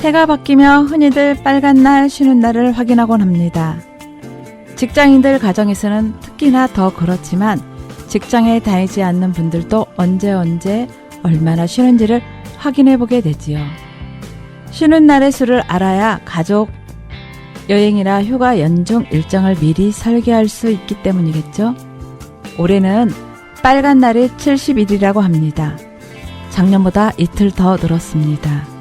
해가 바뀌며 흔히들 빨간 날, 쉬는 날을 확인하곤 합니다. 직장인들 가정에서는 특히나 더 그렇지만 직장에 다니지 않는 분들도 언제 얼마나 쉬는지를 확인해 보게 되지요. 쉬는 날의 수를 알아야 가족 여행이나 휴가 연중 일정을 미리 설계할 수 있기 때문이겠죠. 올해는 빨간 날이 70일이라고 합니다. 작년보다 이틀 더 늘었습니다.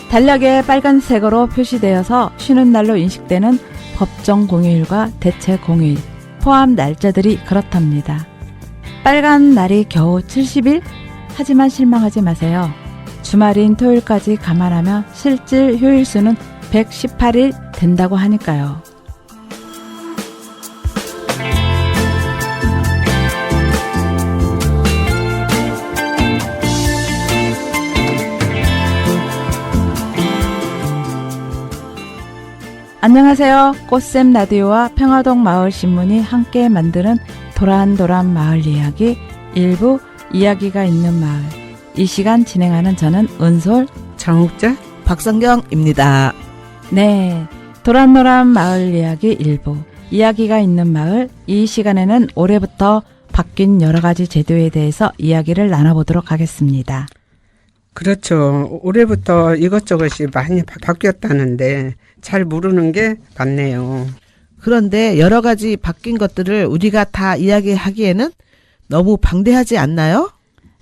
달력에 빨간색으로 표시되어서 쉬는 날로 인식되는 법정 공휴일과 대체 공휴일, 포함 날짜들이 그렇답니다. 빨간 날이 겨우 70일? 하지만 실망하지 마세요. 주말인 토요일까지 감안하면 실질 휴일 수는 118일 된다고 하니까요. 안녕하세요. 꽃샘 라디오와 평화동 마을신문이 함께 만드는 도란도란 마을 이야기 일부 이야기가 있는 마을. 이 시간 진행하는 저는 은솔, 장욱자, 박성경입니다. 네, 도란도란 마을 이야기 일부 이야기가 있는 마을. 이 시간에는 올해부터 바뀐 여러 가지 제도에 대해서 이야기를 나눠보도록 하겠습니다. 그렇죠. 올해부터 이것저것이 많이 바뀌었다는데 잘 모르는 게 많네요. 그런데 여러 가지 바뀐 것들을 우리가 다 이야기하기에는 너무 방대하지 않나요?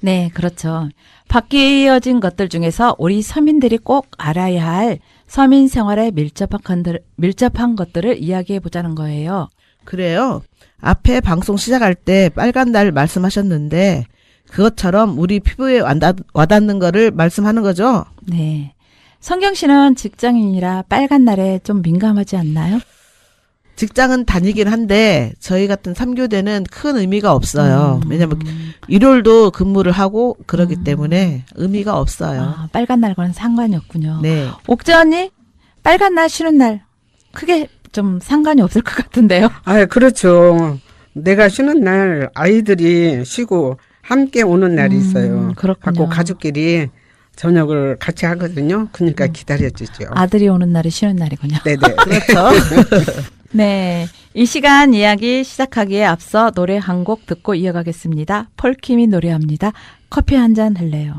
네, 그렇죠. 바뀌어진 것들 중에서 우리 서민들이 꼭 알아야 할 서민 생활에 밀접한 것들을 이야기해 보자는 거예요. 그래요. 앞에 방송 시작할 때 빨간 날 말씀하셨는데 그것처럼 우리 피부에 와닿는 거를 말씀하는 거죠? 네. 성경 씨는 직장인이라 빨간 날에 좀 민감하지 않나요? 직장은 다니긴 한데 저희 같은 3교대는 큰 의미가 없어요. 왜냐면 일요일도 근무를 하고 그러기 때문에 의미가 없어요. 아, 빨간 날과는 상관이 없군요. 네. 옥재 언니, 빨간 날 쉬는 날 크게 좀 상관이 없을 것 같은데요. 아, 그렇죠. 내가 쉬는 날 아이들이 쉬고 함께 오는 날이 있어요. 그렇군요. 갖고 가족끼리 저녁을 같이 하거든요. 그러니까 기다려지죠. 아들이 오는 날이 쉬는 날이군요. 네네. 그렇죠. 네, 이 시간 이야기 시작하기에 앞서 노래 한 곡 듣고 이어가겠습니다. 폴킴이 노래합니다. 커피 한 잔 할래요.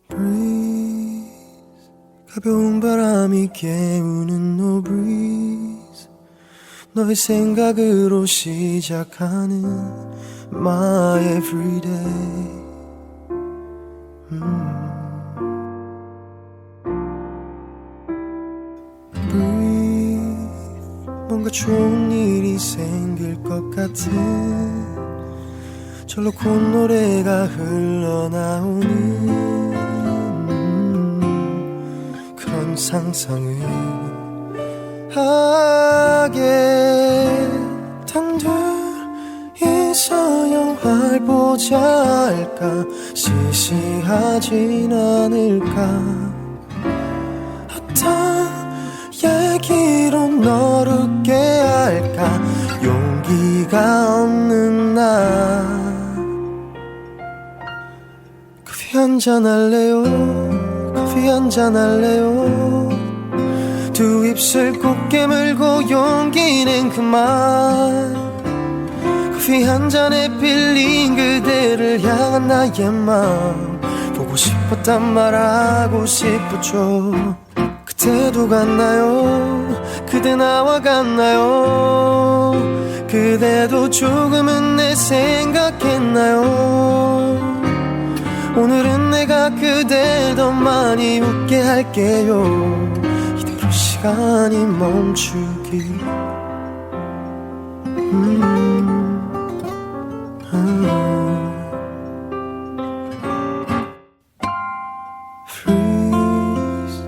Breeze, 가벼운 바람이 깨우는 no breeze, 너의 생각으로 시작하는 my everyday. Breathe, 뭔가 좋은 일이 생길 것 같은 절로 콧노래가 흘러나오는 그런 상상을 하게. 단둘이서 영화를 보자 할까, 시시하진 않을까, 어떤 얘기로 너를 웃게 할까, 용기가 없는 나. 커피 한잔 할래요, 커피 한잔 할래요. 두 입술 꼭 깨물고 용기는 그만. 커피 한 잔에 빌린 그대를 향한 나의 마음, 보고 싶었단 말하고 싶었죠. 그때도 같나요? 그대 나와 같나요? 그대도 조금은 내 생각했나요? 오늘은 내가 그댈 더 많이 웃게 할게요. 이대로 시간이 멈추길. Freeze,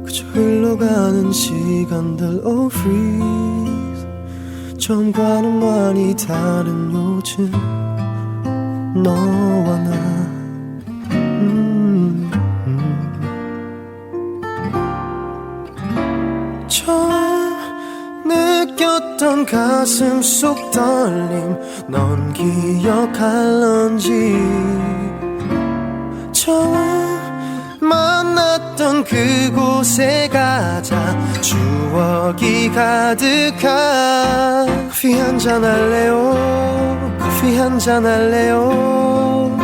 그저 흘러가는 시간들 oh freeze, 처음과는 많이 다른 요즘 너와 나. 처음 느꼈던 멈췄던 가슴 속 떨림 넌 기억할런지 처음 만났던 그곳에 가자 추억이 가득한 커피 한잔 할래요 커피 한잔 할래요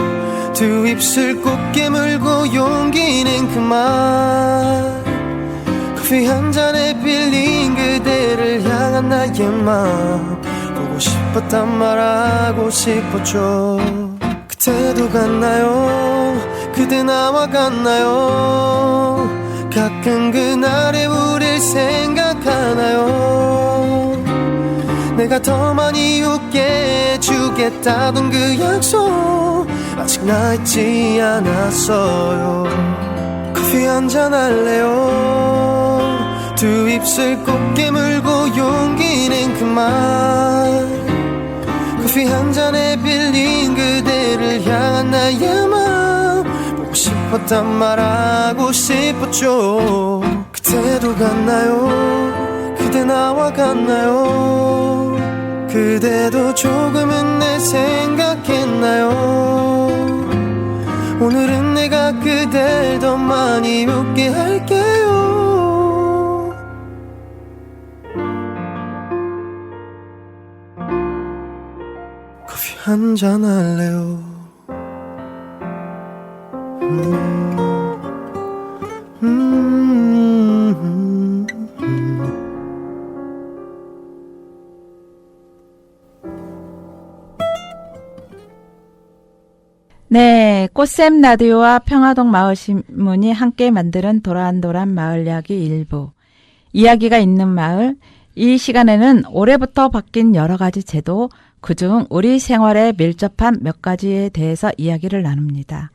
두 입술 꼭 깨물고 용기는 그만 커피 한 잔에 빌린 그대를 향한 나의 마음 보고 싶었단 말하고 싶었죠 그때도 같나요 그대 나와 같나요 가끔 그날의 우릴 생각하나요 내가 더 많이 웃게 해주겠다던 그 약속 아직 나 잊지 않았어요 커피 한잔 할래요 두 입술 꼭 깨물고 용기는 그만 커피 한 잔에 빌린 그대를 향한 나의 마음 보고 싶었단 말하고 싶었죠 그때도 같나요 그대 나와 같나요 그대도 조금은 내 생각했나요 오늘은 내가 그댈 더 많이 웃게 할게요 커피 한잔 할래요 네, 꽃샘 라디오와 평화동 마을신문이 함께 만드는 도란도란 마을 이야기 일부. 이야기가 있는 마을. 이 시간에는 올해부터 바뀐 여러 가지 제도, 그중 우리 생활에 밀접한 몇 가지에 대해서 이야기를 나눕니다.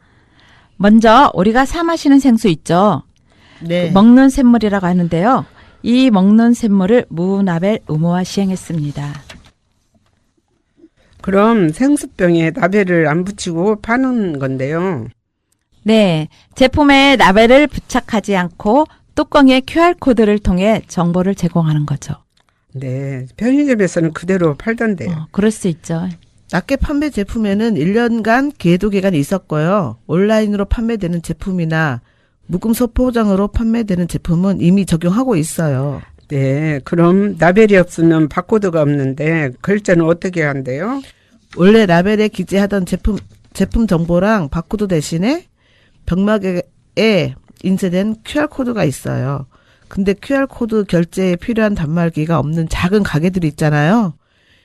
먼저 우리가 사 마시는 생수 있죠? 네. 먹는 샘물이라고 하는데요. 이 먹는 샘물을 무나벨 의무화 시행했습니다. 그럼 생수병에 나벨을 안 붙이고 파는 건데요. 네, 제품에 라벨을 부착하지 않고 뚜껑에 QR코드를 통해 정보를 제공하는 거죠. 네, 편의점에서는 그대로 팔던데요. 그럴 수 있죠. 낱개 판매 제품에는 1년간 계도 기간이 있었고요. 온라인으로 판매되는 제품이나 묵음 소포장으로 판매되는 제품은 이미 적용하고 있어요. 네, 그럼 라벨이 없으면 바코드가 없는데 글자는 어떻게 한대요? 원래 라벨에 기재하던 제품 정보랑 바코드 대신에 병막에 인쇄된 QR코드가 있어요. 근데 QR코드 결제에 필요한 단말기가 없는 작은 가게들이 있잖아요.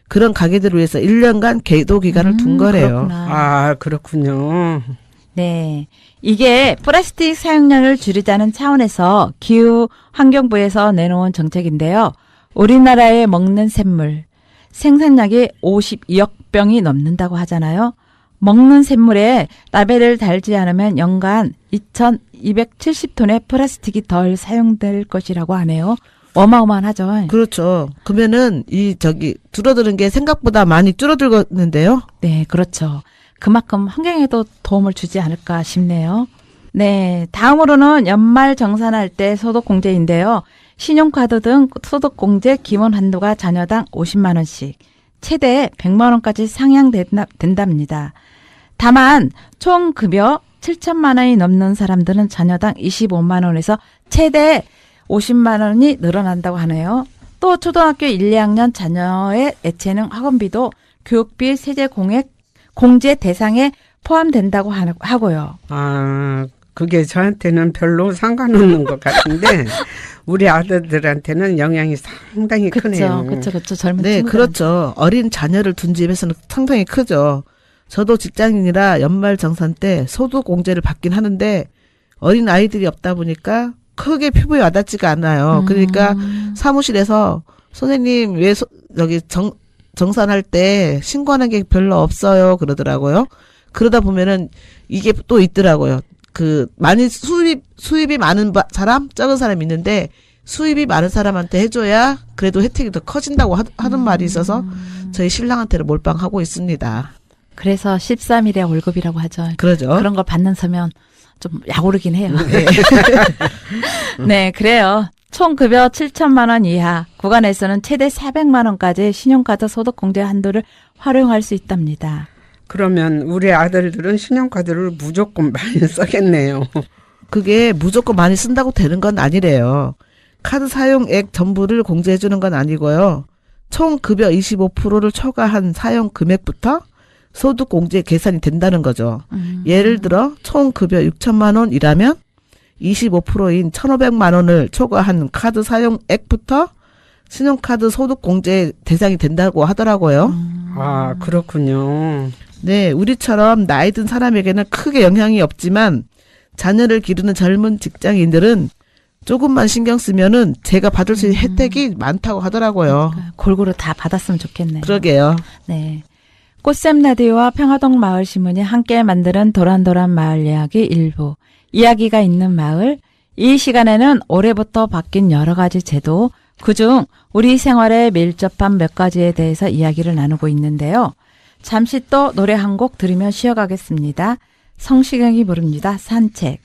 그런 가게들을 위해서 1년간 계도 기간을 둔 거래요. 그렇구나. 아, 그렇군요. 네. 이게 플라스틱 사용량을 줄이자는 차원에서 기후환경부에서 내놓은 정책인데요. 우리나라의 먹는 샘물, 생산량이 52억 병이 넘는다고 하잖아요. 먹는 샘물에 라벨을 달지 않으면 연간 2,270톤의 플라스틱이 덜 사용될 것이라고 하네요. 어마어마하죠. 그렇죠. 그러면은 줄어드는 게 생각보다 많이 줄어들겠는데요. 네, 그렇죠. 그만큼 환경에도 도움을 주지 않을까 싶네요. 네, 다음으로는 연말 정산할 때 소득공제인데요. 신용카드 등 소득공제 기본 한도가 자녀당 50만 원씩, 최대 100만 원까지 상향된답니다. 다만 총 급여 7천만 원이 넘는 사람들은 자녀당 25만 원에서 최대 50만 원이 늘어난다고 하네요. 또 초등학교 1, 2학년 자녀의 예체능 학원비도 교육비 세제 공제 대상에 포함된다고 하고요. 아, 그게 저한테는 별로 상관없는 것 같은데 우리 아들들한테는 영향이 상당히 크네요. 그렇죠. 젊은 네, 친구들. 그렇죠. 어린 자녀를 둔 집에서는 상당히 크죠. 저도 직장인이라 연말 정산 때 소득공제를 받긴 하는데 어린 아이들이 없다 보니까 크게 피부에 와닿지가 않아요. 그러니까 사무실에서 선생님 왜 정산할 때 신고하는 게 별로 없어요 그러더라고요. 그러다 보면은 이게 또 있더라고요. 많이 수입이 많은 사람, 적은 사람이 있는데 수입이 많은 사람한테 해줘야 그래도 혜택이 더 커진다고 하는 말이 있어서 저희 신랑한테는 몰빵하고 있습니다. 그래서 13일의 월급이라고 하죠. 그러죠. 그런 걸 받는 서면 좀 약오르긴 해요. 네. 네, 그래요. 총 급여 7천만 원 이하 구간에서는 최대 400만 원까지 신용카드 소득공제 한도를 활용할 수 있답니다. 그러면 우리 아들들은 신용카드를 무조건 많이 써겠네요. 그게 무조건 많이 쓴다고 되는 건 아니래요. 카드 사용액 전부를 공제해 주는 건 아니고요. 총 급여 25%를 초과한 사용 금액부터 소득 공제 계산이 된다는 거죠. 예를 들어 총 급여 6천만 원이라면 25%인 1,500만 원을 초과한 카드 사용액부터 신용카드 소득 공제 대상이 된다고 하더라고요. 아, 그렇군요. 네, 우리처럼 나이 든 사람에게는 크게 영향이 없지만 자녀를 기르는 젊은 직장인들은 조금만 신경 쓰면은 제가 받을 수 있는 혜택이 많다고 하더라고요. 골고루 다 받았으면 좋겠네요. 그러게요. 네. 꽃샘 라디오와 평화동 마을신문이 함께 만드는 도란도란 마을 이야기 일부. 이야기가 있는 마을. 이 시간에는 올해부터 바뀐 여러 가지 제도, 그중 우리 생활에 밀접한 몇 가지에 대해서 이야기를 나누고 있는데요. 잠시 또 노래 한 곡 들으며 쉬어가겠습니다. 성시경이 부릅니다. 산책.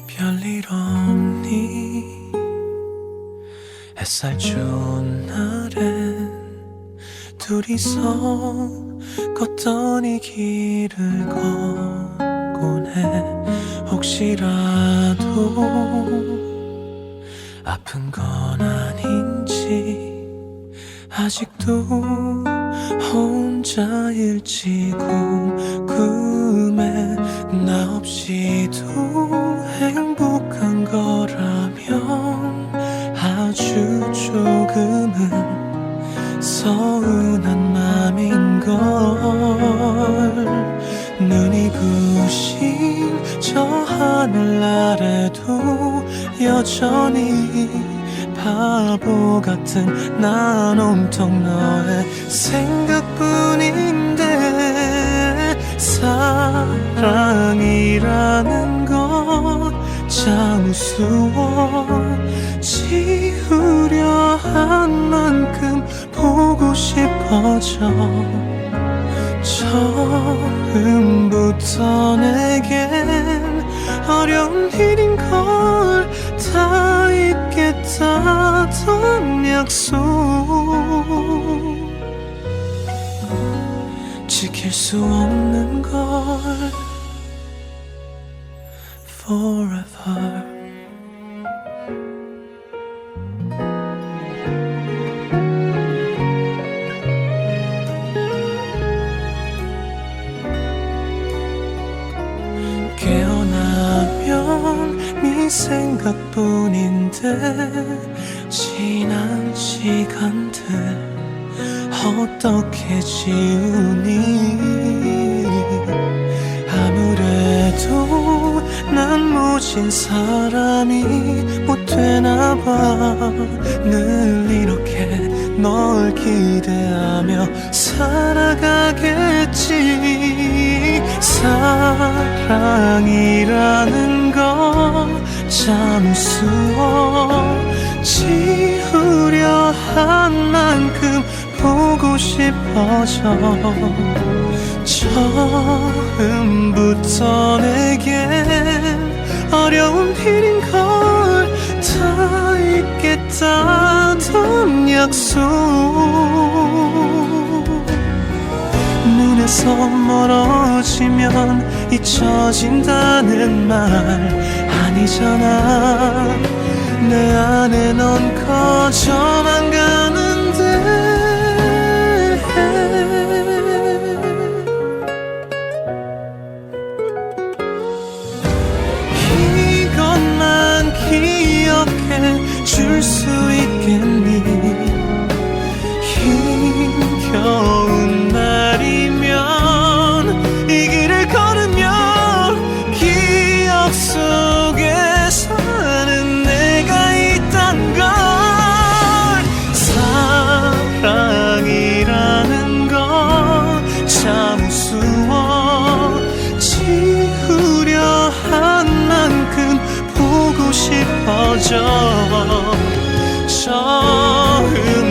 별일 없니 햇살 좋은 날엔 둘이서 걷던 이 길을 걷곤 해. 혹시라도 아픈 건 아닌지 아직도 혼자일지 궁금해. 나 없이도 행복한 거라면 아주 조금은 서운한 맘인걸. 눈이 부신 저 하늘 아래도 여전히 바보 같은 난 온통 너의 생각뿐인데 사랑이라는 건 참 우스워. 지우려 한 만큼 보고 싶어져. 처음부터 내겐 어려운 일인걸. 다 있겠다던 약속 지킬 수 없는 걸. Forever 깨어나면 네 생각뿐인데 지난 시간들 어떻게 지우니. 아무래도 난 모진 사람이 못 되나봐. 늘 이렇게 널 기대하며 살아가겠지. 사랑이라는 건 참 우스워. 지우려 한 만큼 보고 싶어져. 처음부터 내겐 어려운 일인걸. 다 있겠다던 약속 눈에서 멀어지면 잊혀진다는 말 아니잖아. 내 안에 넌 커져만 가는데 이것만 기억해 줄 수 있겠니. 힘겨운 날이면 이 길을 걸으면 기억 속에 사는 내가 있단 걸. 느껴져 처음부터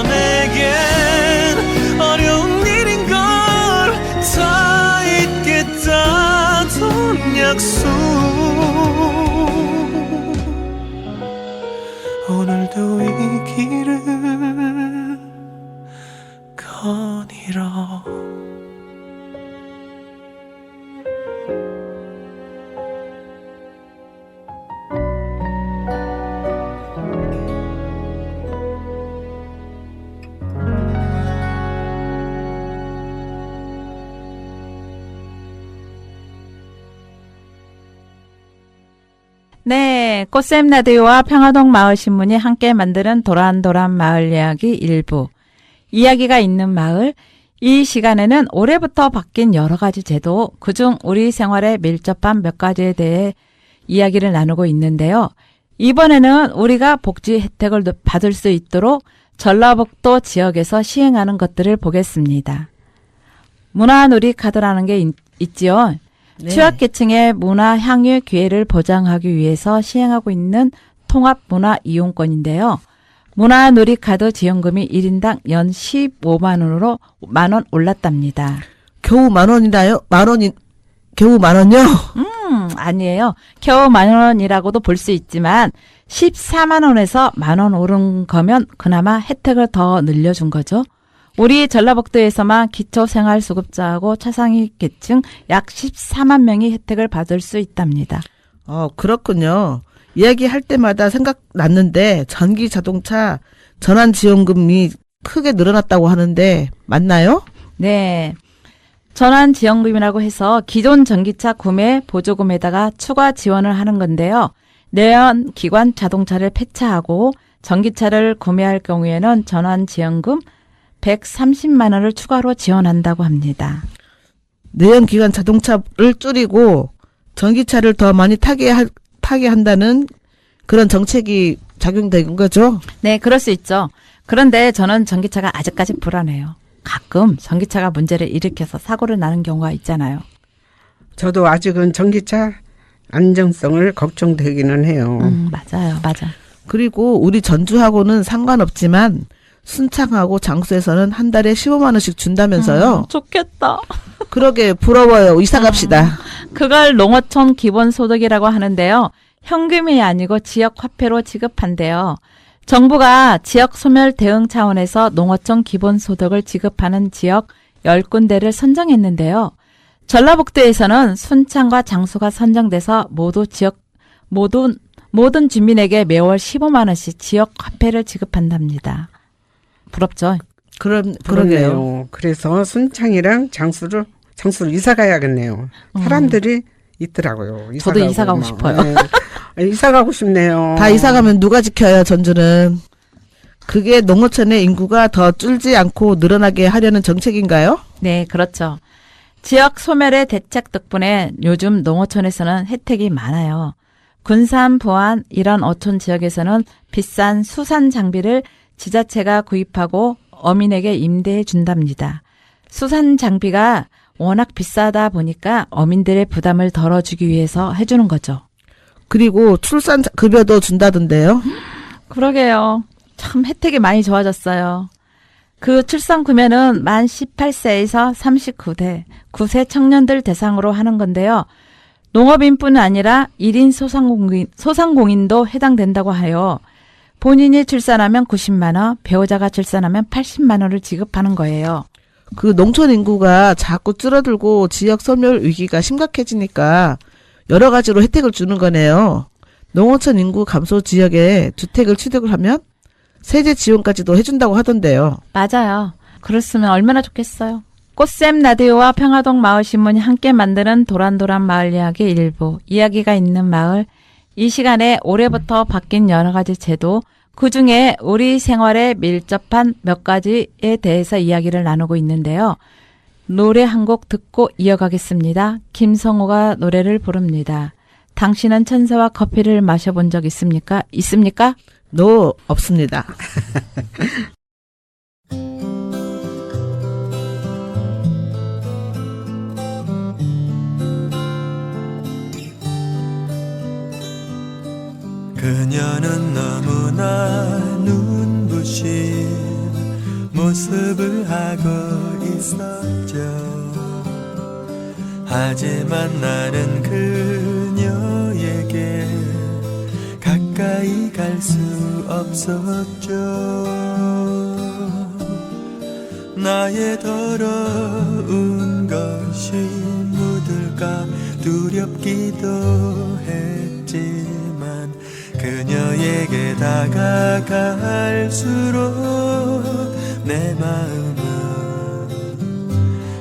내겐 어려운 일인 걸 다 잊겠다던 약속 오늘도 이 길을 거닐어 네, 꽃샘 라디오와 평화동 마을신문이 함께 만드는 도란도란 마을 이야기 일부. 이야기가 있는 마을. 이 시간에는 올해부터 바뀐 여러 가지 제도, 그중 우리 생활에 밀접한 몇 가지에 대해 이야기를 나누고 있는데요. 이번에는 우리가 복지 혜택을 받을 수 있도록 전라북도 지역에서 시행하는 것들을 보겠습니다. 문화누리 카드라는 게 있지요. 네. 취약계층의 문화 향유 기회를 보장하기 위해서 시행하고 있는 통합문화 이용권인데요. 문화누리카드 지원금이 1인당 연 15만 원으로 만원 올랐답니다. 겨우 만 원이나요? 겨우 만 원요? 아니에요. 겨우 만 원이라고도 볼 수 있지만 14만 원에서 만 원 오른 거면 그나마 혜택을 더 늘려준 거죠. 우리 전라북도에서만 기초생활수급자하고 차상위 계층 약 14만 명이 혜택을 받을 수 있답니다. 그렇군요. 이야기할 때마다 생각났는데 전기 자동차 전환 지원금이 크게 늘어났다고 하는데 맞나요? 네. 전환 지원금이라고 해서 기존 전기차 구매 보조금에다가 추가 지원을 하는 건데요. 내연 기관 자동차를 폐차하고 전기차를 구매할 경우에는 전환 지원금 130만 원을 추가로 지원한다고 합니다. 내연기관 자동차를 줄이고 전기차를 더 많이 타게 한다는 그런 정책이 작용된 거죠? 네, 그럴 수 있죠. 그런데 저는 전기차가 아직까지 불안해요. 가끔 전기차가 문제를 일으켜서 사고를 나는 경우가 있잖아요. 저도 아직은 전기차 안정성을 걱정되기는 해요. 맞아요. 맞아. 그리고 우리 전주하고는 상관없지만 순창하고 장수에서는 한 달에 15만 원씩 준다면서요? 좋겠다. 그러게 부러워요. 이사 갑시다. 그걸 농어촌 기본소득이라고 하는데요. 현금이 아니고 지역 화폐로 지급한대요. 정부가 지역 소멸 대응 차원에서 농어촌 기본소득을 지급하는 지역 10군데를 선정했는데요. 전라북도에서는 순창과 장수가 선정돼서 모든 주민에게 매월 15만 원씩 지역 화폐를 지급한답니다. 부럽죠? 그러게요. 그러네요. 그래서 순창이랑 장수를 이사 가야겠네요. 사람들이 있더라고요. 저도 이사 가고 싶어요. 네. 이사 가고 싶네요. 다 이사 가면 누가 지켜요, 전주는? 그게 농어촌의 인구가 더 줄지 않고 늘어나게 하려는 정책인가요? 네, 그렇죠. 지역 소멸의 대책 덕분에 요즘 농어촌에서는 혜택이 많아요. 군산, 부안 이런 어촌 지역에서는 비싼 수산 장비를 지자체가 구입하고 어민에게 임대해 준답니다. 수산 장비가 워낙 비싸다 보니까 어민들의 부담을 덜어주기 위해서 해주는 거죠. 그리고 출산 급여도 준다던데요? 그러게요. 참 혜택이 많이 좋아졌어요. 그 출산 급여는 만 18세에서 39세, 9세 청년들 대상으로 하는 건데요. 농업인뿐 아니라 1인 소상공인도 해당된다고 하여 본인이 출산하면 90만 원, 배우자가 출산하면 80만 원을 지급하는 거예요. 그 농촌 인구가 자꾸 줄어들고 지역 소멸 위기가 심각해지니까 여러 가지로 혜택을 주는 거네요. 농어촌 인구 감소 지역에 주택을 취득을 하면 세제 지원까지도 해준다고 하던데요. 맞아요. 그랬으면 얼마나 좋겠어요. 꽃샘 라디오와 평화동 마을신문이 함께 만드는 도란도란 마을 이야기 일부, 이야기가 있는 마을. 이 시간에 올해부터 바뀐 여러 가지 제도, 그중에 우리 생활에 밀접한 몇 가지에 대해서 이야기를 나누고 있는데요. 노래 한 곡 듣고 이어가겠습니다. 김성호가 노래를 부릅니다. 당신은 천사와 커피를 마셔본 적 있습니까? 노, 없습니다. 연습을 하고 있었죠. 하지만 나는 그녀에게 가까이 갈 수 없었죠. 나의 더러운 것이 묻을까 두렵기도 했지만 그녀에게 다가갈수록 내 마음은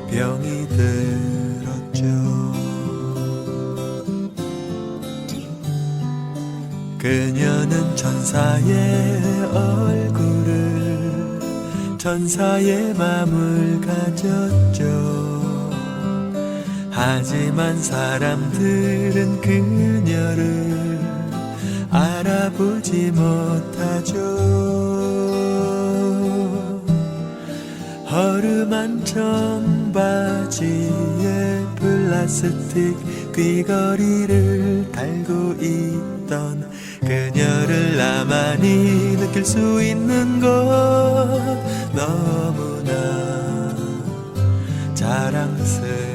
병이 들었죠. 그녀는 천사의 얼굴을 천사의 맘을 가졌죠. 하지만 사람들은 그녀를 알아보지 못하죠. 허름한 청바지에 플라스틱 귀걸이를 달고 있던 그녀를 나만이 느낄 수 있는 것 너무나 자랑스러워.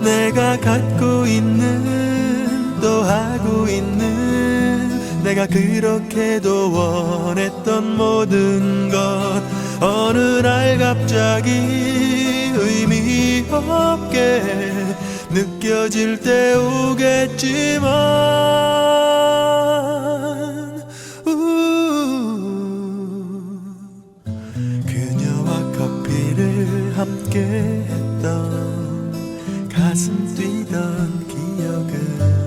내가 갖고 있는 또 하고 있는 내가 그렇게도 원했던 모든 것 어느 날 갑자기 의미 없게 느껴질 때 오겠지만 그녀와 커피를 함께 했던 가슴 뛰던 기억은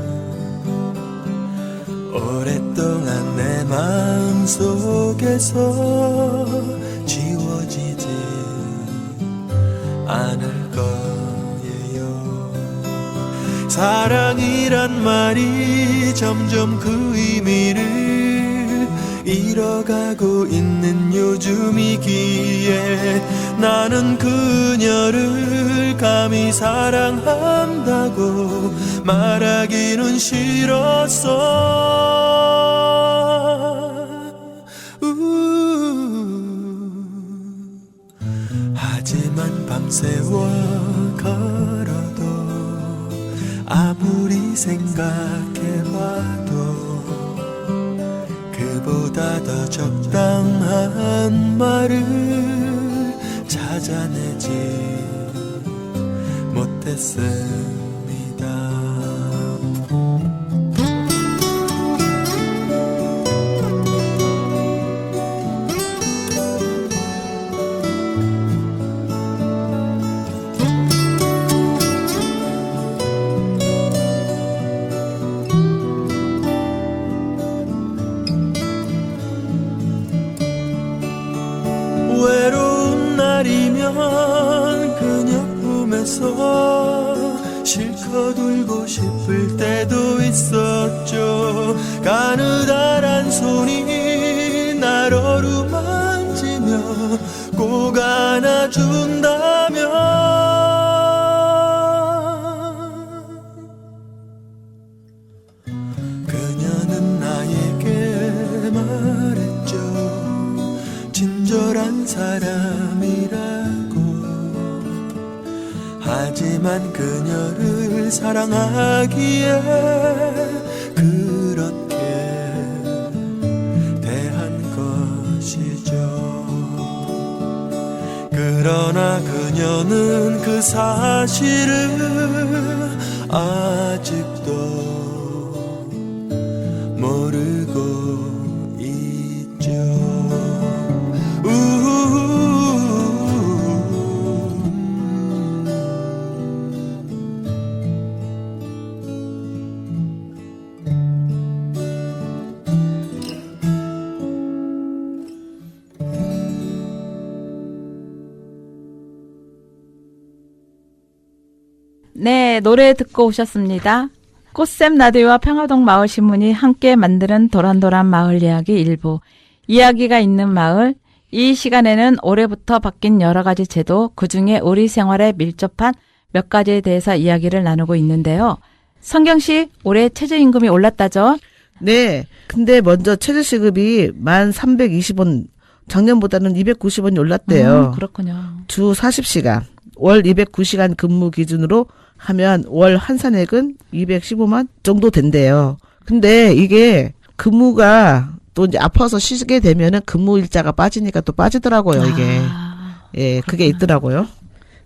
오랫동안 내 마음속에서 지워지지 않을 거예요. 사랑이란 말이 점점 그 의미를 잃어가고 있는 요즘이기에 나는 그녀를 감히 사랑한다고 말하기는 싫었어. 하지만 밤새워 걸어도 아무리 생각해봐도 그보다 더 적당한 말을 찾아내지 못했습니다. 외로운 날이면 그녀 품에서 실컷 울고 싶을 때도 있었죠. 가느다란 손이 날 어루만지며 꼭 안아준다면 그녀는 나에게 말했죠. 친절한 사람이라고. 하지만 그녀를 사랑하기에 그렇게 대한 것이죠. 그러나 그녀는 그 사실을 아직도 모르고 있죠. 네, 노래 듣고 오셨습니다. 꽃샘 라디오와 평화동 마을신문이 함께 만드는 도란도란 마을 이야기 일부. 이야기가 있는 마을. 이 시간에는 올해부터 바뀐 여러 가지 제도, 그중에 우리 생활에 밀접한 몇 가지에 대해서 이야기를 나누고 있는데요. 성경 씨, 올해 최저임금이 올랐다죠? 네. 근데 먼저 최저시급이 1,320원 작년보다는 290원이 올랐대요. 그렇군요. 주 40시간, 월 209시간 근무 기준으로 하면 월 환산액은 215만 정도 된대요. 근데 이게 근무가 또 이제 아파서 쉬게 되면은 근무 일자가 빠지니까 또 빠지더라고요, 이게. 예, 그게 있더라고요.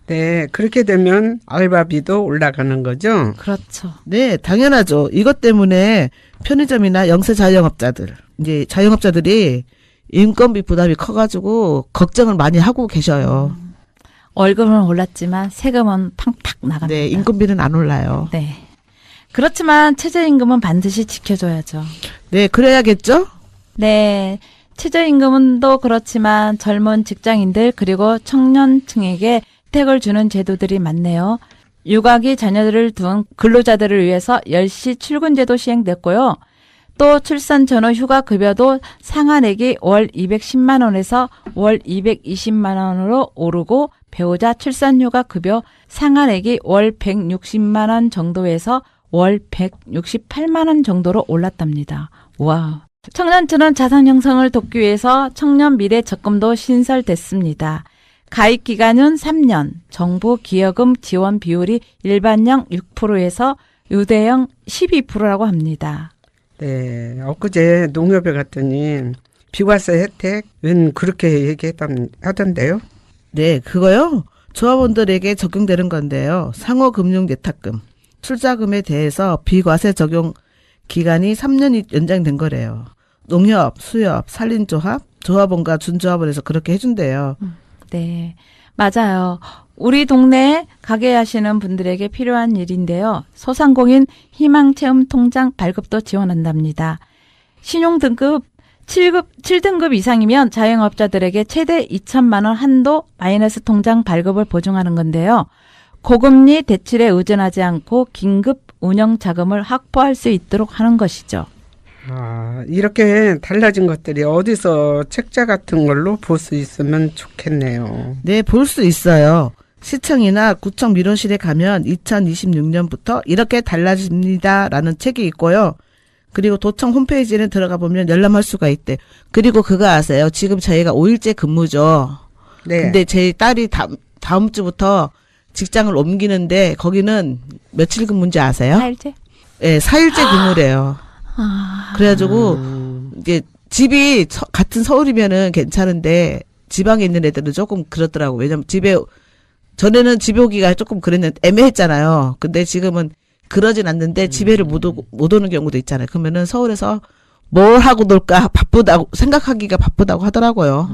네, 그렇게 되면 알바비도 올라가는 거죠. 그렇죠. 네, 당연하죠. 이것 때문에 편의점이나 영세 자영업자들, 이제 자영업자들이 인건비 부담이 커가지고 걱정을 많이 하고 계셔요. 월급은 올랐지만 세금은 팡팍 나갑니다. 네, 인건비는 안 올라요. 네. 그렇지만 최저임금은 반드시 지켜줘야죠. 네, 그래야겠죠? 네. 최저임금도 그렇지만 젊은 직장인들 그리고 청년층에게 혜택을 주는 제도들이 많네요. 육아기 자녀들을 둔 근로자들을 위해서 10시 출근제도 시행됐고요. 또 출산 전후 휴가 급여도 상한액이 월 210만 원에서 월 220만 원으로 오르고 배우자 출산 휴가 급여 상한액이 월 160만 원 정도에서 월 168만 원 정도로 올랐답니다. 와. 청년층은 자산 형성을 돕기 위해서 청년 미래 적금도 신설됐습니다. 가입 기간은 3년, 정부 기여금 지원 비율이 일반형 6%에서 유대형 12%라고 합니다. 네, 엊그제 농협에 갔더니 비과세 혜택은 그렇게 얘기하던데요. 네, 그거요. 조합원들에게 적용되는 건데요. 상호금융예탁금, 출자금에 대해서 비과세 적용 기간이 3년이 연장된 거래요. 농협, 수협, 산림조합, 조합원과 준조합원에서 그렇게 해준대요. 네, 맞아요. 우리 동네 가게 하시는 분들에게 필요한 일인데요. 소상공인 희망체험통장 발급도 지원한답니다. 신용등급 7등급 이상이면 자영업자들에게 최대 2천만 원 한도 마이너스 통장 발급을 보증하는 건데요. 고금리 대출에 의존하지 않고 긴급 운영 자금을 확보할 수 있도록 하는 것이죠. 아, 이렇게 달라진 것들이 어디서 책자 같은 걸로 볼 수 있으면 좋겠네요. 네, 볼 수 있어요. 시청이나 구청 민원실에 가면 2026년부터 이렇게 달라집니다라는 책이 있고요. 그리고 도청 홈페이지에 들어가 보면 열람할 수가 있대. 그리고 그거 아세요? 지금 저희가 5일째 근무죠. 네. 근데 제 딸이 다음 주부터 직장을 옮기는데 거기는 며칠 근무인지 아세요? 4일째? 네, 4일째 근무래요. 그래가지고 이제 집이 같은 서울이면은 괜찮은데 지방에 있는 애들은 조금 그렇더라고. 왜냐면 전에는 집에 오기가 조금 그랬는데 애매했잖아요. 근데 지금은 그러진 않는데 집에를 못 오는 경우도 있잖아요. 그러면은 서울에서 뭘 하고 놀까 바쁘다고 생각하기가 바쁘다고 하더라고요.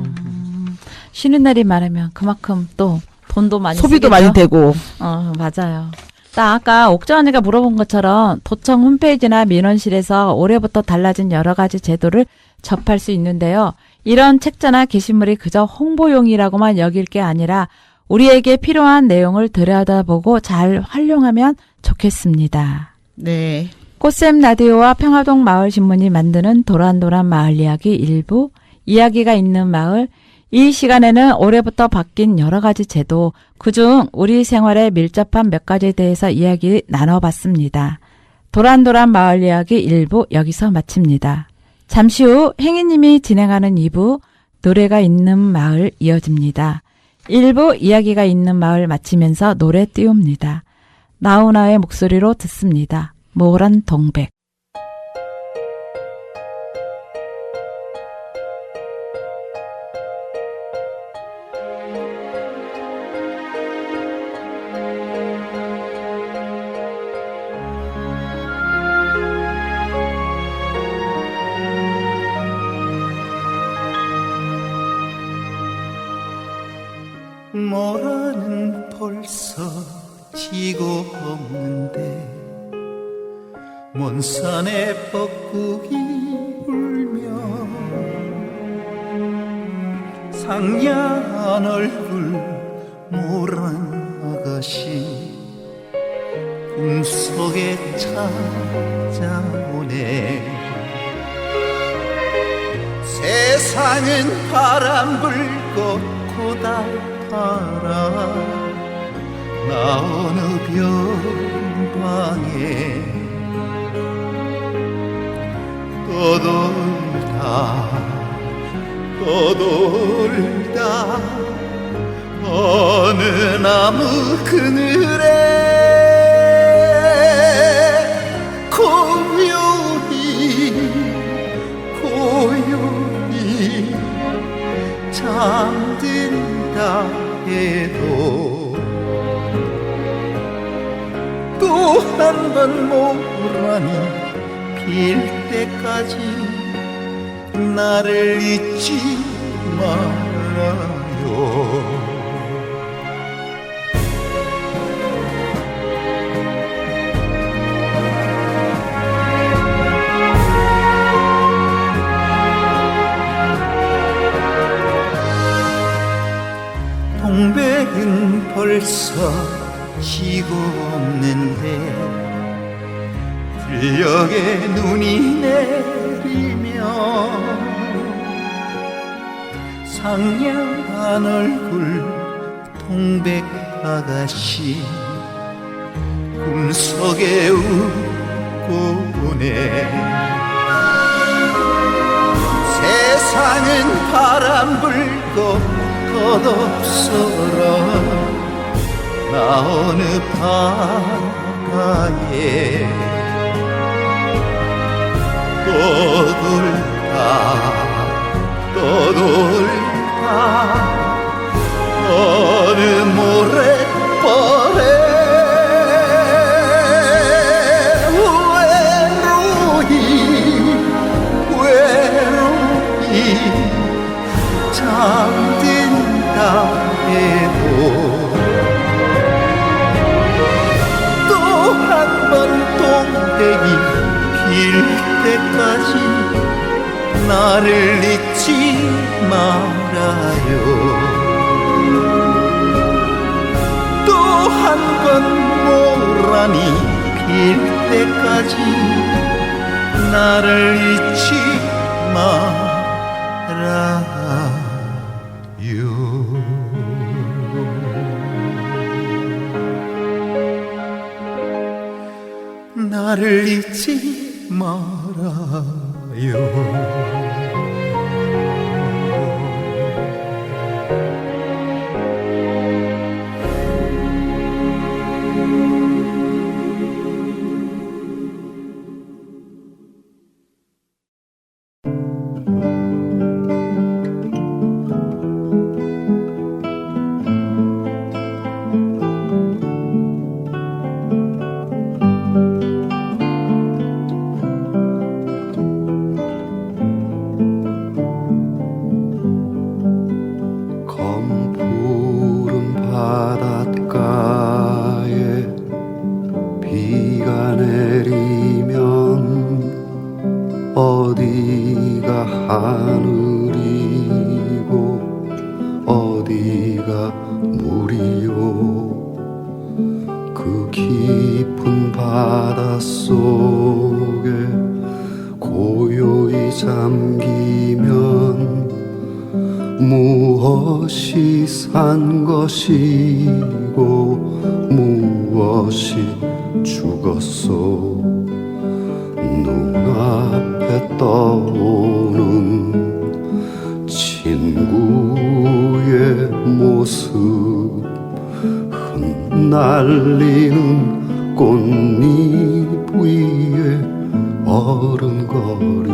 쉬는 날이 많으면 그만큼 또 돈도 많이 소비도 쓰겠죠? 많이 되고. 맞아요. 아까 옥정 언니가 물어본 것처럼 도청 홈페이지나 민원실에서 올해부터 달라진 여러 가지 제도를 접할 수 있는데요. 이런 책자나 게시물이 그저 홍보용이라고만 여길 게 아니라 우리에게 필요한 내용을 들여다보고 잘 활용하면 좋겠습니다. 네. 꽃샘 라디오와 평화동 마을신문이 만드는 도란도란 마을 이야기 일부, 이야기가 있는 마을. 이 시간에는 올해부터 바뀐 여러 가지 제도, 그중 우리 생활에 밀접한 몇 가지에 대해서 이야기 나눠봤습니다. 도란도란 마을 이야기 1부 여기서 마칩니다. 잠시 후 행인님이 진행하는 2부 노래가 있는 마을 이어집니다. 1부 이야기가 있는 마을 마치면서 노래 띄웁니다. 나훈아의 목소리로 듣습니다. 모란 동백. 모라는 벌써 지고 없는데 먼 산에 뻐꾸기 울며 상냥한 얼굴 모란 아가씨 꿈속에 찾아오네. 세상은 바람 불고 고달파라 나 어느 변방에 떠돌다 떠돌다 어느 나무 그늘에 고요히 잠든다 해도 또 한 번 모란이 필 때까지 나를 잊지 말아요. 동백은 벌써 지고 없는데 들녘에 눈이 내리며 상냥한 얼굴 동백 아가씨 꿈속에 웃고 오네. 세상은 바람 불고 덧없어라 나 어느 바다에 떠돌다 어느 모래벌에 외로이 잠든다 해도 또 한 번 동백이 필 때까지 나를 잊지 말아요. 또 한 번 모란이 필 때까지 나를 잊지 말아요. 나를 잊지 말아요. 어디가 하늘이고 어디가 물이요 그 깊은 바닷속에 고요히 잠기면 무엇이 산 것이고 무엇이 죽었소 눈앞에 떠오는 친구의 모습 흩날리는 꽃잎 위에 어른거리고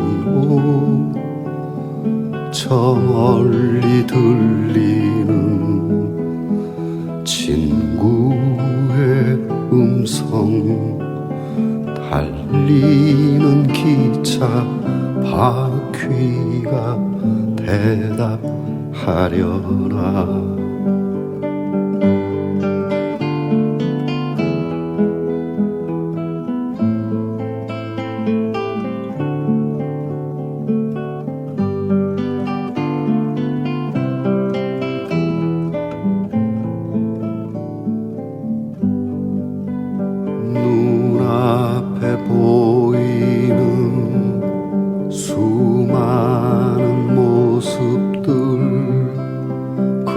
저 멀리 들리는 친구의 음성 달리는 기차 바퀴가 대답하려나 보이는 수많은 모습들 그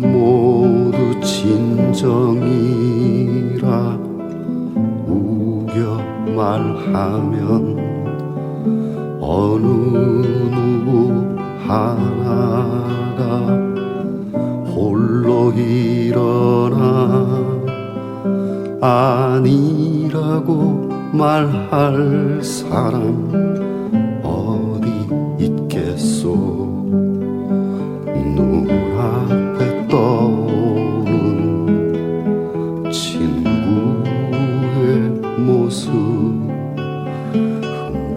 모두 진정이라 우겨 말하면 어느 누구 하나 떠나가 홀로 일어나 아니라고 말할 사람 어디 있겠소. 눈앞에 떠오른 친구의 모습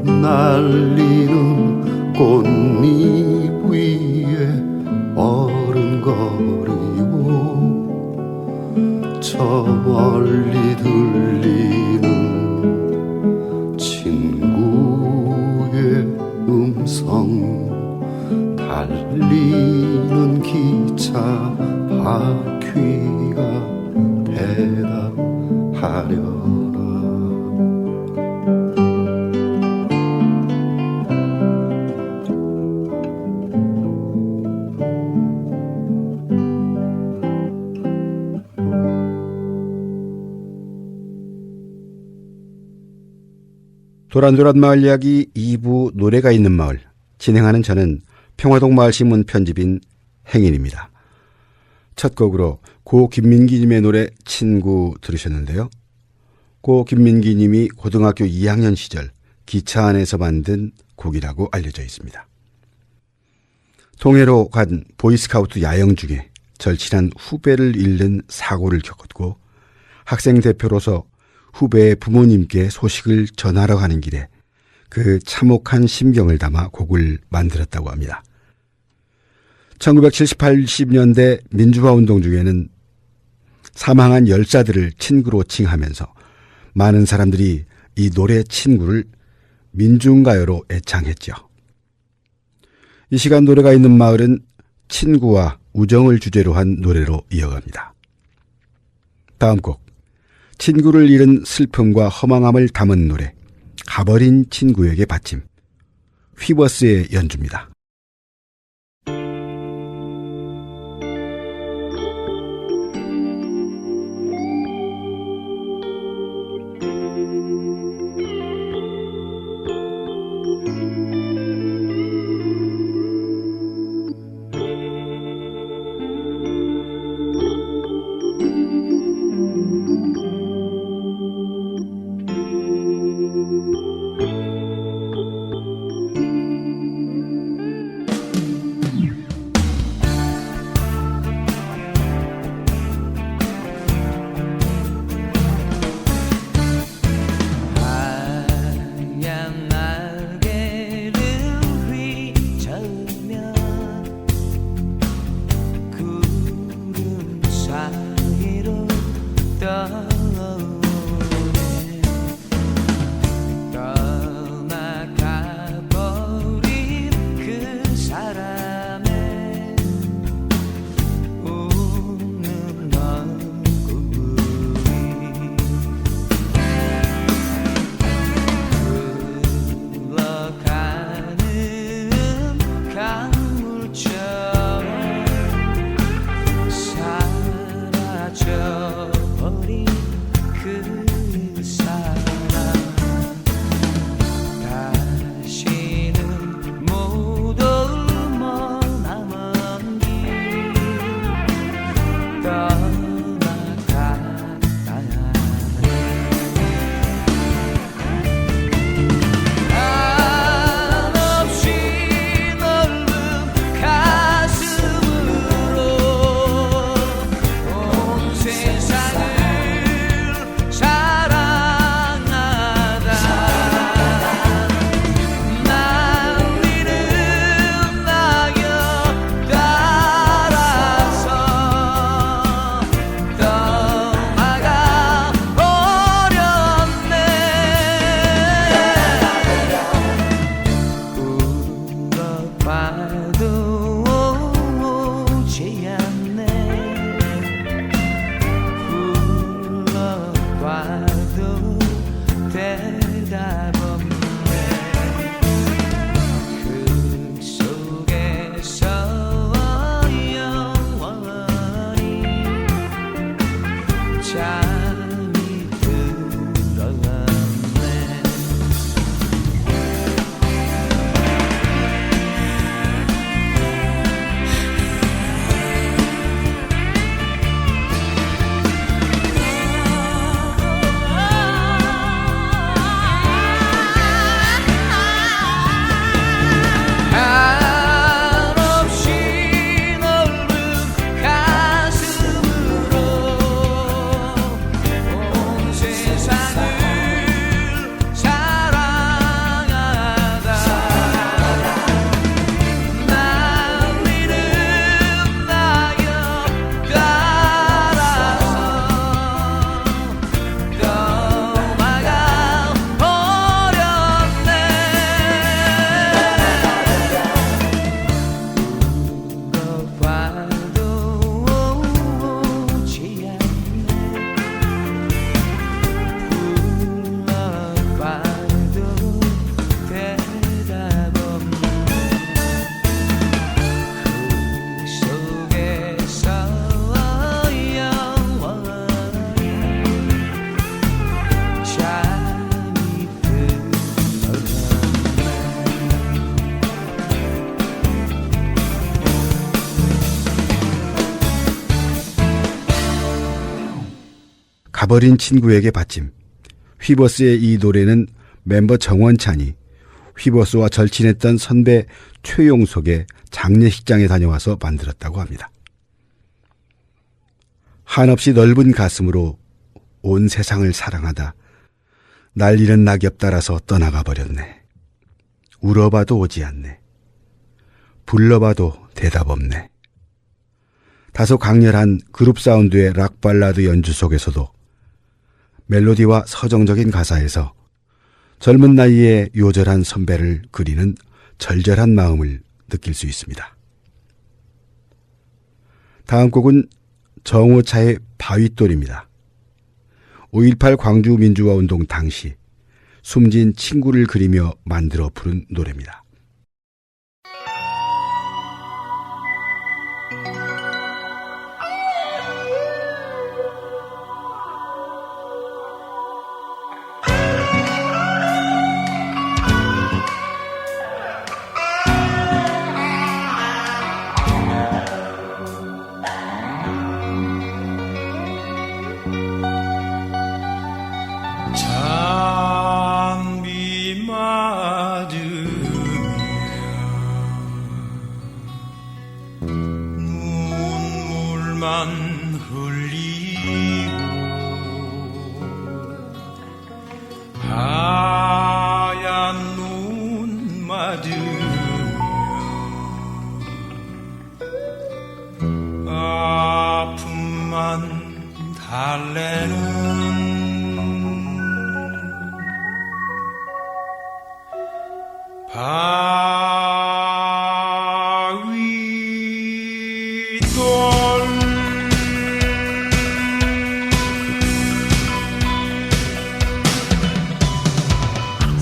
흩날리는 꽃잎 위에 어른거리고 저 멀리 들리는 친구의 음성 달리는 기차 바퀴가 대답하려나. 도란도란 마을 이야기 2부 노래가 있는 마을 진행하는 저는 평화동 마을신문 편집인 행인입니다. 첫 곡으로 고 김민기님의 노래 친구 들으셨는데요. 고 김민기님이 고등학교 2학년 시절 기차 안에서 만든 곡이라고 알려져 있습니다. 통해로 간 보이스카우트 야영 중에 절친한 후배를 잃는 사고를 겪었고 학생 대표로서 후배의 부모님께 소식을 전하러 가는 길에 그 참혹한 심경을 담아 곡을 만들었다고 합니다. 1970, 80년대 민주화 운동 중에는 사망한 열사들을 친구로 칭하면서 많은 사람들이 이 노래 친구를 민중가요로 애창했죠. 이 시간 노래가 있는 마을은 친구와 우정을 주제로 한 노래로 이어갑니다. 다음 곡, 친구를 잃은 슬픔과 허망함을 담은 노래, 가버린 친구에게 받침, 휘버스의 연주입니다. 가버린 친구에게 받침. 휘버스의 이 노래는 멤버 정원찬이 휘버스와 절친했던 선배 최용석의 장례식장에 다녀와서 만들었다고 합니다. 한없이 넓은 가슴으로 온 세상을 사랑하다 날리는 낙엽 따라서 떠나가 버렸네. 울어봐도 오지 않네. 불러봐도 대답 없네. 다소 강렬한 그룹 사운드의 락 발라드 연주 속에서도 멜로디와 서정적인 가사에서 젊은 나이에 요절한 선배를 그리는 절절한 마음을 느낄 수 있습니다. 다음 곡은 정호차의 바윗돌입니다. 5.18 광주 민주화 운동 당시 숨진 친구를 그리며 만들어 부른 노래입니다. 장비 맞으며 눈물만 흘리고 하얀 눈 맞으며 아픔만 달래는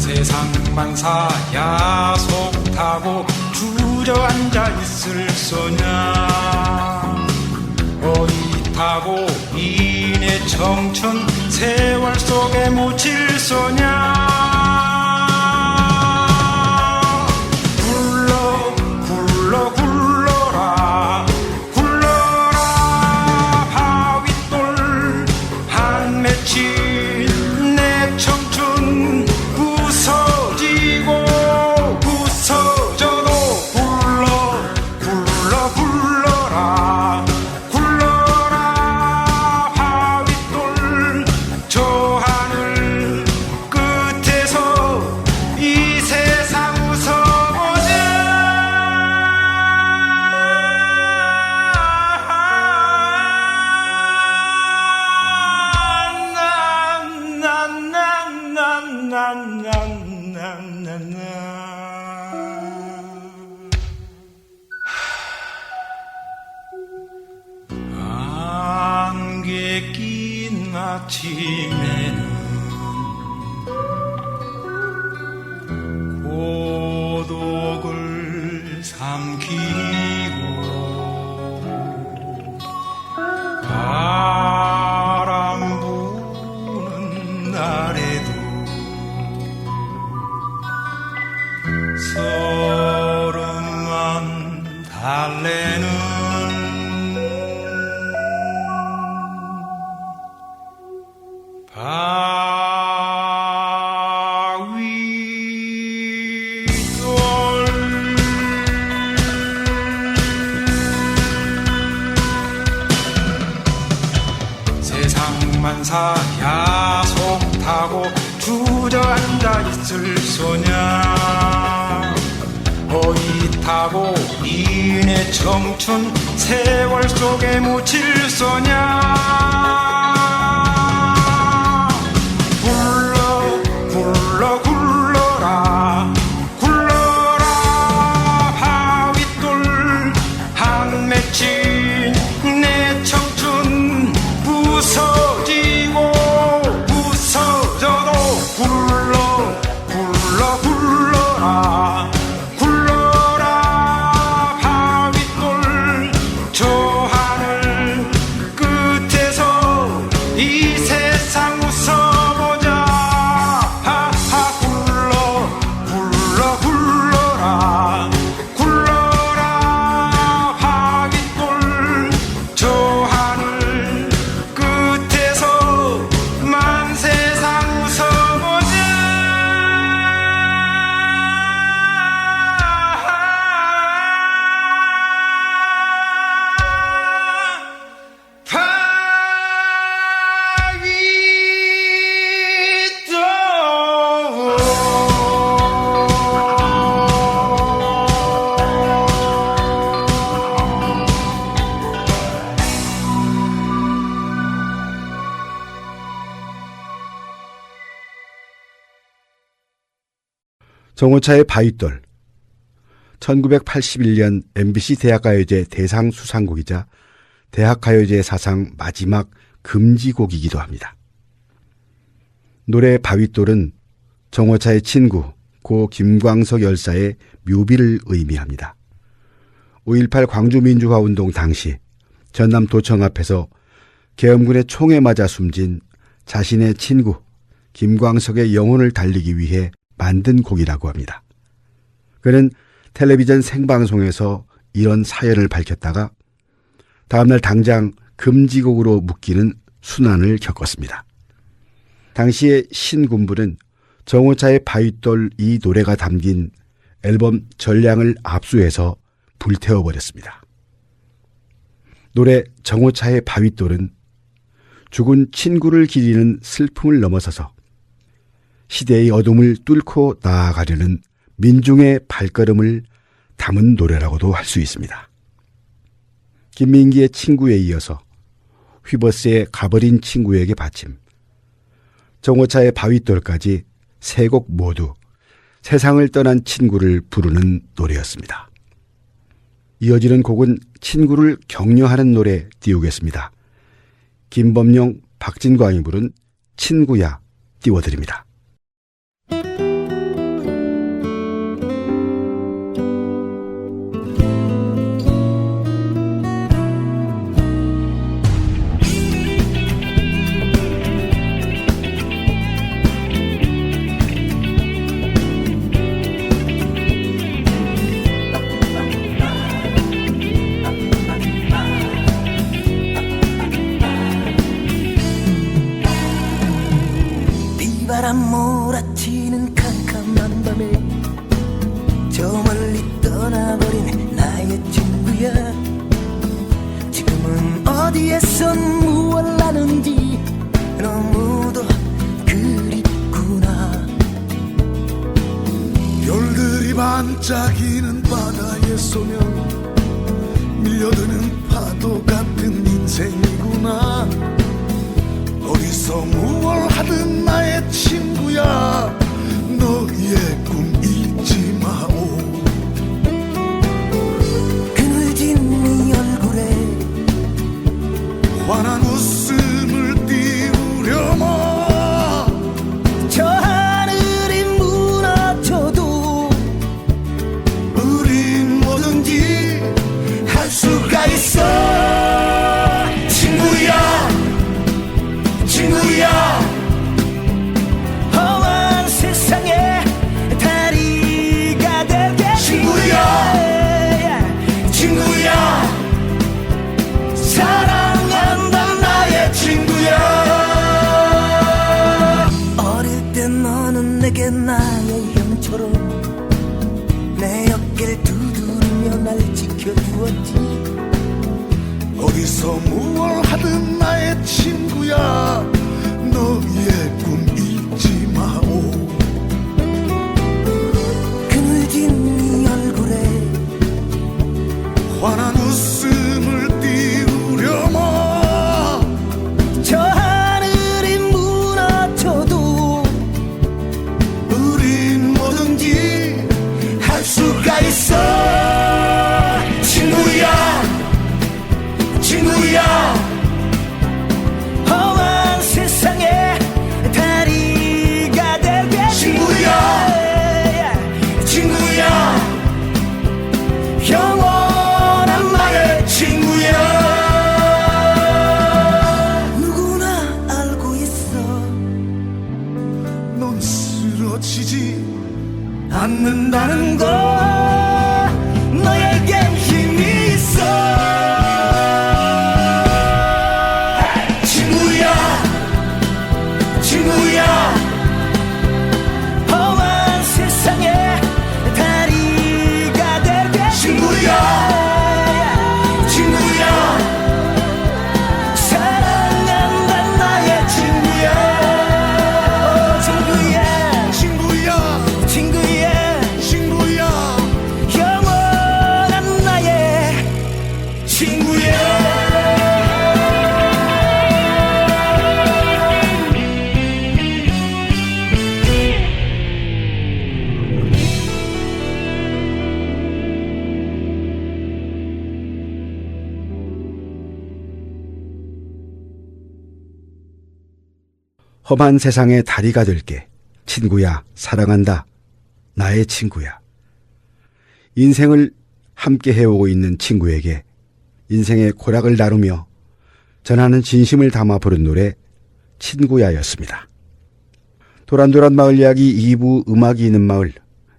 세상만사 야속하고 주저앉아 있을 소냐 어릿하고 인의 청춘 세월 속에 묻힐 소냐 안개 낀 아침에는 고독을 삼키고 바람 부는 날에도 서름만 달래는 세상만사 야속하고 주저앉아 있을 소냐 어릿하고 인의 청춘 세월 속에 묻힐 소냐 굴러 굴러라 굴러라 바윗돌 한 맺힌 내 청춘 부서지고 부서져도 굴러라 굴러라 바윗돌 저 하늘 끝에서 이 세상 웃어보자 하하 굴러라 굴러라 바윗돌 정호차의 바윗돌, 1981년 MBC 대학가요제 대상 수상곡이자 대학가요제 사상 마지막 금지곡이기도 합니다. 노래 바윗돌은 정호차의 친구 고 김광석 열사의 묘비를 의미합니다. 5.18 광주민주화운동 당시 전남도청 앞에서 계엄군의 총에 맞아 숨진 자신의 친구 김광석의 영혼을 달리기 위해 만든 곡이라고 합니다. 그는 텔레비전 생방송에서 이런 사연을 밝혔다가 다음날 당장 금지곡으로 묶이는 순환을 겪었습니다. 당시에 신군부는 정호차의 바윗돌 이 노래가 담긴 앨범 전량을 압수해서 불태워버렸습니다. 노래 정호차의 바윗돌은 죽은 친구를 기리는 슬픔을 넘어서서 시대의 어둠을 뚫고 나아가려는 민중의 발걸음을 담은 노래라고도 할 수 있습니다. 김민기의 친구에 이어서 휘버스의 가버린 친구에게 바침, 정호차의 바윗돌까지 세 곡 모두 세상을 떠난 친구를 부르는 노래였습니다. 이어지는 곡은 친구를 격려하는 노래 띄우겠습니다. 김범용, 박진광이 부른 친구야 띄워드립니다. 바람 몰아치는 캄캄한 밤에 저 멀리 떠나버린 나의 친구야. 지금은 어디에서 무얼 하는지 너무도 그립구나. 별들이 반짝이는 바다에 쏘면 밀려드는 파도 같은 인생이구나. 어디서 무얼 하든 나의 친구야. 너의 꿈 잊지 마오. 그늘진 네 얼굴에 환한 웃음을 띄우려마. 저 하늘이 무너져도 우린 뭐든지 할 수가 있어. 친구야, 친구야. 험한 세상에 다리가 되게 친구야, 친구야. 사랑한다 나의 친구야. 어릴 때 너는 내게 나의 형처럼 내 어깨를 두드리며 날 지켜주었지. 어디서 무얼 하든 나의 친구야. 너의 꿈 잊지 마오. 그늘진 네 얼굴에 환한 웃음을 띄우려마. 저 하늘이 무너져도 우린 뭐든지 할 수가 있어. 친구야, 친구야. 험한 세상에 다리가 되게 친구야, 친구야. 영원한 나의 친구야. 누구나 알고 있어. 넌 쓰러지지 않는다는 거 너에겐 힘이 있어. 친구야, 친구야. 험한 세상에 다리가 되게 친구야, 친구야. 사랑한다 나의 친구야. 친구야, 친구야, 친구야. 친구야. 영원한 나의 친구야. 험한 세상의 다리가 될게. 친구야, 사랑한다. 나의 친구야. 인생을 함께 해오고 있는 친구에게 인생의 고락을 나누며 전하는 진심을 담아 부른 노래 친구야였습니다. 도란도란 마을 이야기 2부 음악이 있는 마을.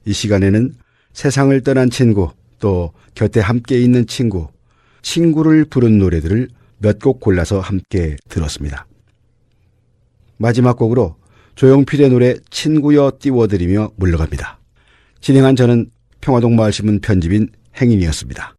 이 시간에는 세상을 떠난 친구, 또 곁에 함께 있는 친구, 친구를 부른 노래들을 몇 곡 골라서 함께 들었습니다. 마지막 곡으로 조용필의 노래 친구여 띄워드리며 물러갑니다. 진행한 저는 평화동 마을신문 편집인 행인이었습니다.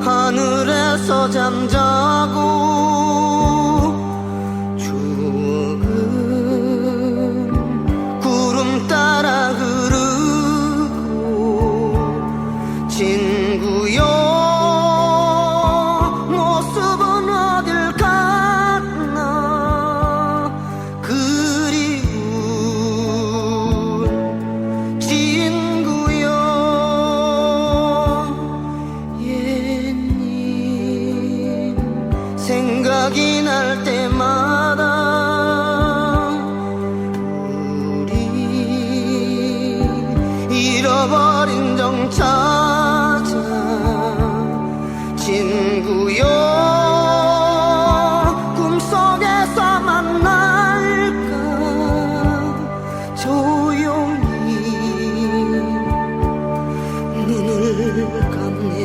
하늘에서 잠자고 추억은 구름 따라 흐르고 친구여 모습은 어딜 갔나 그리운 친구여 생각이 날 때마다 우리 잃어버린 정 찾아 친구여 꿈속에서 만날까 조용히 눈을 감네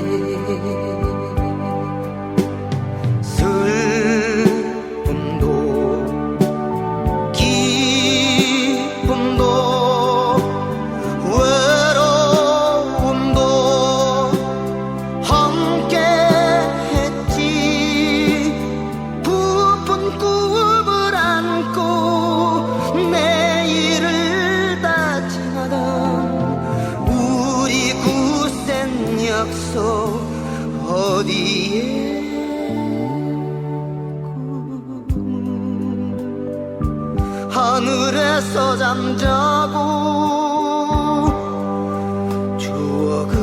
어디에 하늘에서 잠자고 추억은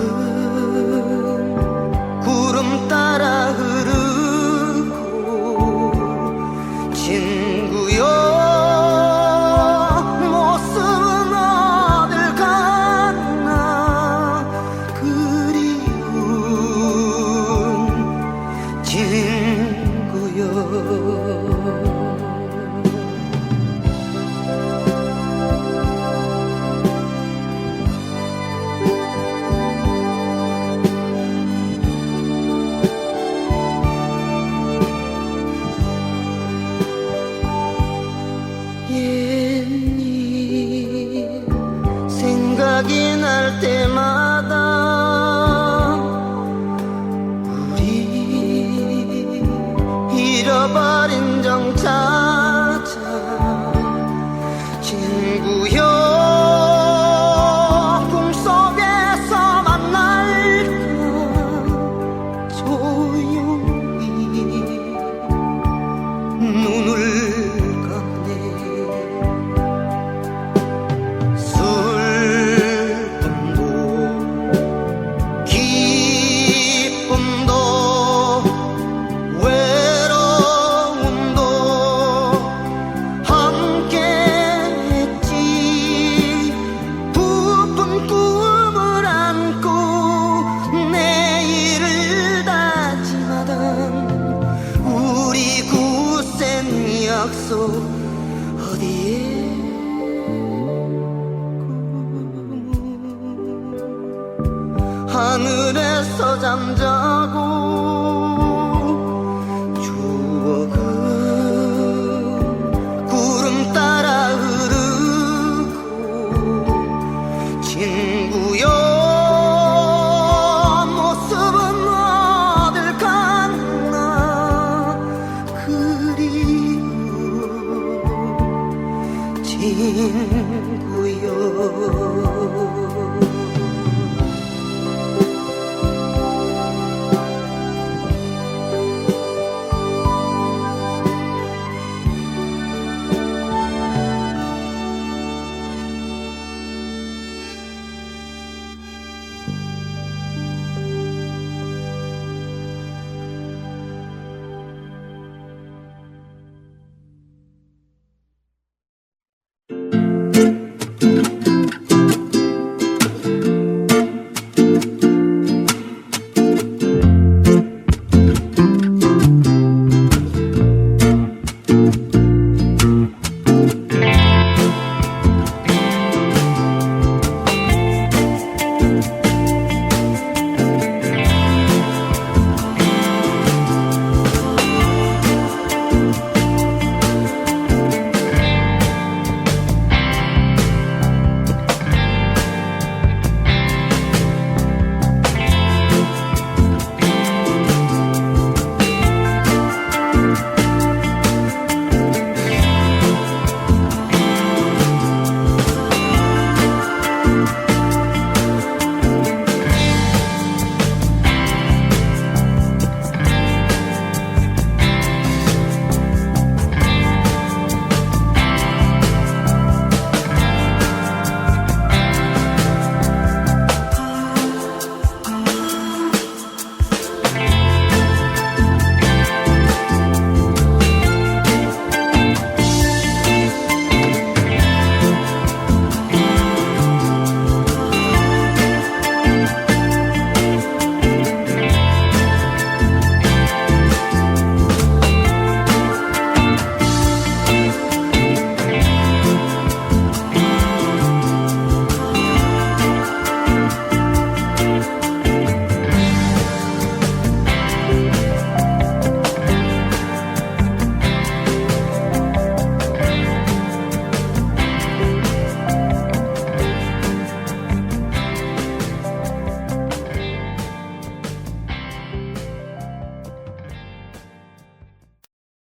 구름 따라 흐르고 친구여 모습은 어딜 갔나 그리운 친구여 생각이 날 때마다 우리 잃어버린 정 찾아 친구여 꿈속에서 만날까 조용히 눈을 약속 어디에 하늘에서 잠자고 추억은 구름 따라 흐르고 그